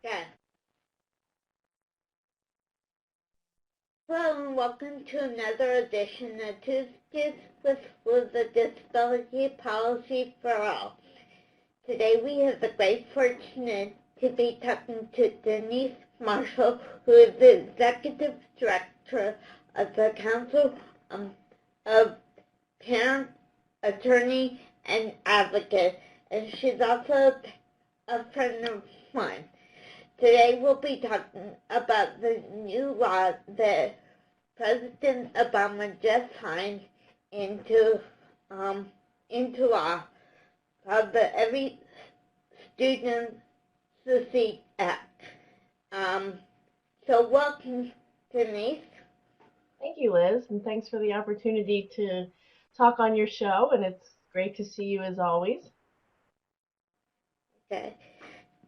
Okay. Hello and welcome to another edition of Tuesdays with the Disability Policy for All. Today we have the great fortune to be talking to Denise Marshall, who is the Executive Director of the Council of Parent, Attorney, and Advocate, and she's also a friend of mine. Today we'll be talking about the new law that President Obama just signed into law, called the Every Student Succeed Act. So welcome, Denise. Thank you, Liz, and thanks for the opportunity to talk on your show, and it's great to see you as always. Okay.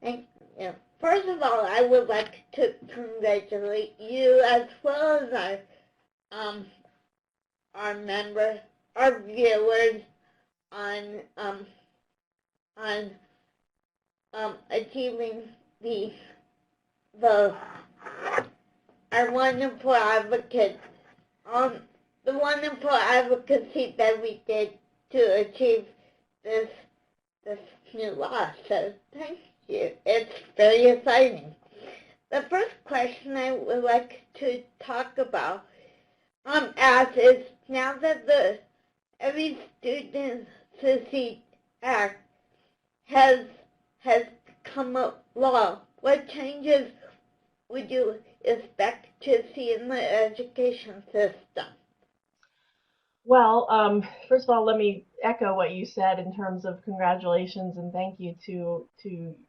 Thank you. First of all, I would like to congratulate you as well as our viewers on achieving our wonderful advocates the wonderful advocacy that we did to achieve this new law. So thank you. It's very exciting. The first question I would like to talk about is now that the Every Student Succeed Act has become a law, what changes would you expect to see in the education system? Well, first of all, let me echo what you said in terms of congratulations and thank you to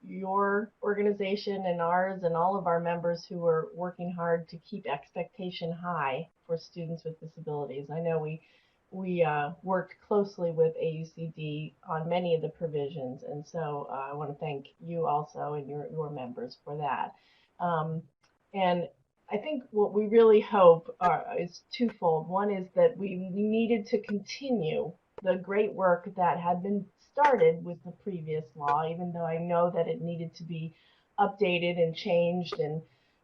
your organization and ours and all of our members who are working hard to keep expectation high for students with disabilities. I know we worked closely with AUCD on many of the provisions, and so I want to thank you also and your members for that. And I think what we really hope is twofold. One is that we needed to continue the great work that had been started with the previous law, even though I know that it needed to be updated and changed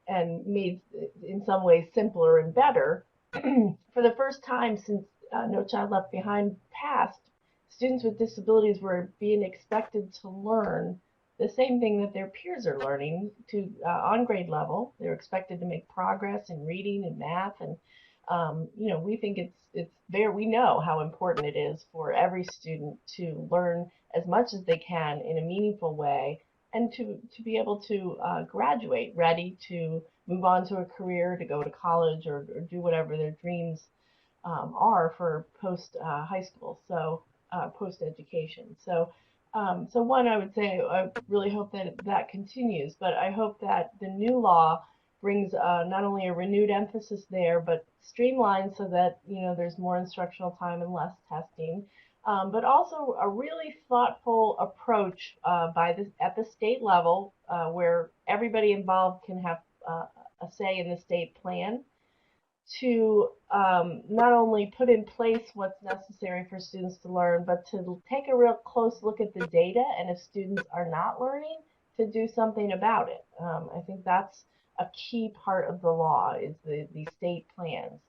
and made in some ways simpler and better. For the first time since No Child Left Behind passed, students with disabilities were being expected to learn the same thing that their peers are learning on grade level. They're expected to make progress in reading and math, and we think we know how important it is for every student to learn as much as they can in a meaningful way, and to be able to graduate ready to move on to a career, to go to college, or do whatever their dreams are for post high school, so post education. So one, I would say I really hope that that continues, but I hope that the new law brings not only a renewed emphasis there, but streamlined so that there's more instructional time and less testing, but also a really thoughtful approach at the state level where everybody involved can have a say in the state plan to not only put in place what's necessary for students to learn, but to take a real close look at the data, and if students are not learning, to do something about it. I think that's a key part of the law, is the state plans.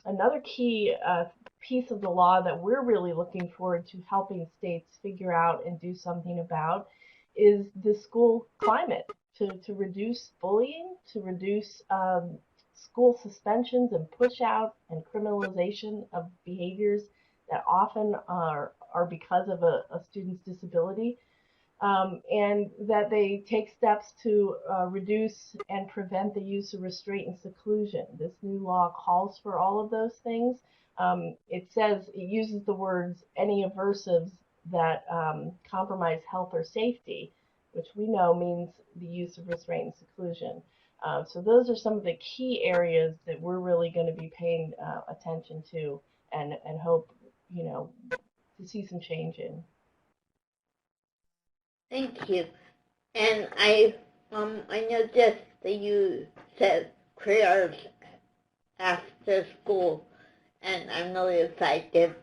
Another key piece of the law that we're really looking forward to helping states figure out and do something about is the school climate, to reduce bullying, to reduce school suspensions and push out and criminalization of behaviors that often are because of a student's disability, and that they take steps to reduce and prevent the use of restraint and seclusion. This new law calls for all of those things. It uses the words any aversives that compromise health or safety, which we know means the use of restraint and seclusion. So those are some of the key areas that we're really going to be paying attention to and hope, to see some change in. Thank you. And I noticed that you said careers after school, and I'm really excited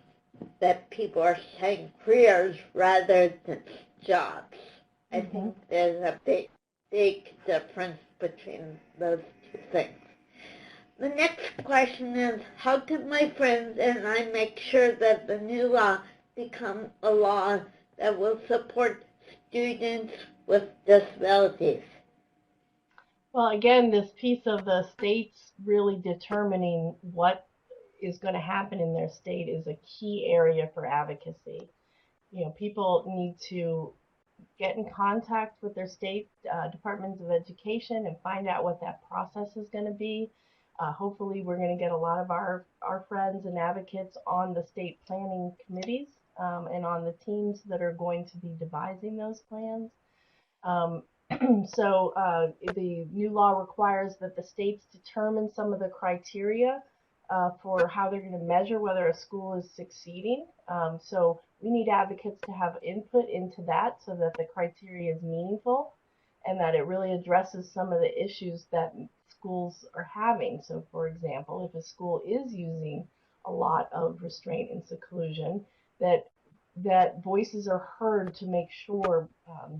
that people are saying careers rather than jobs. I think there's a big big difference between those two things. The next question is, how can my friends and I make sure that the new law becomes a law that will support students with disabilities? Well, again, this piece of the states really determining what is going to happen in their state is a key area for advocacy. People need to get in contact with their state departments of education and find out what that process is going to be. Hopefully, we're going to get a lot of our friends and advocates on the state planning committees and on the teams that are going to be devising those plans. So the new law requires that the states determine some of the criteria for how they're going to measure whether a school is succeeding. So we need advocates to have input into that so that the criteria is meaningful and that it really addresses some of the issues that schools are having. So for example, if a school is using a lot of restraint and seclusion, that voices are heard to make sure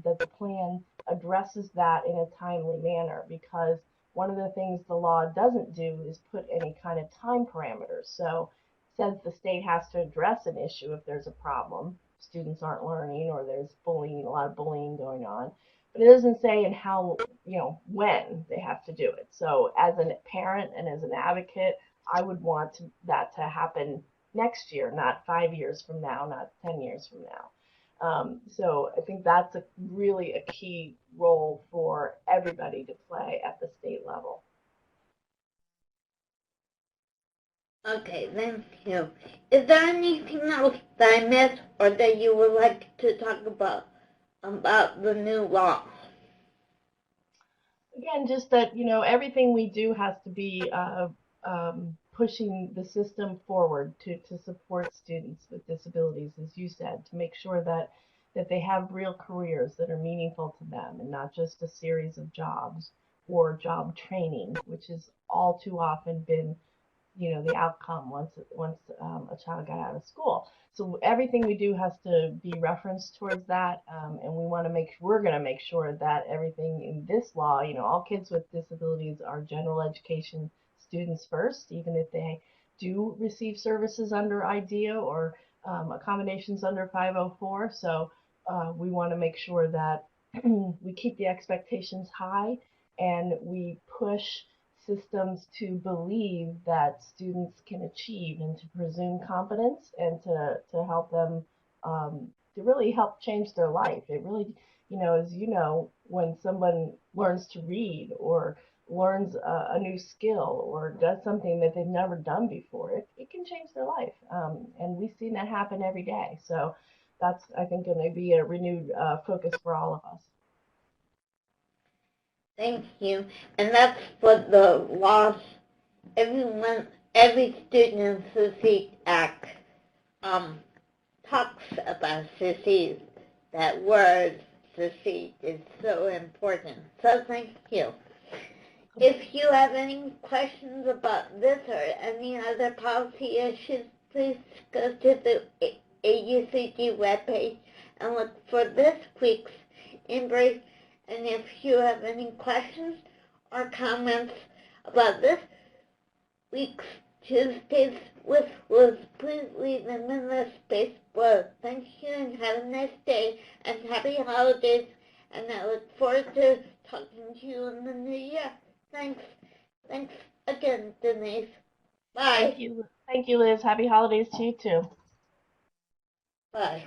that the plan addresses that in a timely manner, because one of the things the law doesn't do is put any kind of time parameters. So it says the state has to address an issue if there's a problem, students aren't learning or there's bullying, a lot of bullying going on, but it doesn't say in how, when they have to do it. So as a parent and as an advocate, I would want that to happen next year, not 5 years from now, not 10 years from now. So I think that's really a key role for everybody to play at the state level. Okay, thank you. Is there anything else that I missed or that you would like to talk about the new law? Again, just that, everything we do has to be pushing the system forward to support students with disabilities, as you said, to make sure that they have real careers that are meaningful to them and not just a series of jobs or job training, which has all too often been the outcome once a child got out of school. So everything we do has to be referenced towards that, and we're going to make sure that everything in this law, all kids with disabilities are general education students first, even if they do receive services under IDEA or accommodations under 504. So we want to make sure that we keep the expectations high and we push systems to believe that students can achieve and to presume competence and to help them to really help change their life. It really, as when someone learns to read or learns a new skill or does something that they've never done before, it can change their life. And we've seen that happen every day. So that's, I think, going to be a renewed focus for all of us. Thank you. And that's what the law, every student in Succeed Act talks about succeed. That word succeed is so important. So thank you. If you have any questions about this or any other policy issues, please go to the AUCD webpage and look for this week's Embrace. And if you have any questions or comments about this week's Tuesdays with Liz, please leave them in the space below. Thank you and have a nice day and happy holidays. And I look forward to talking to you in the new year. Thanks. Thanks again, Denise. Bye. Thank you, Liz. Happy holidays to you too. Bye.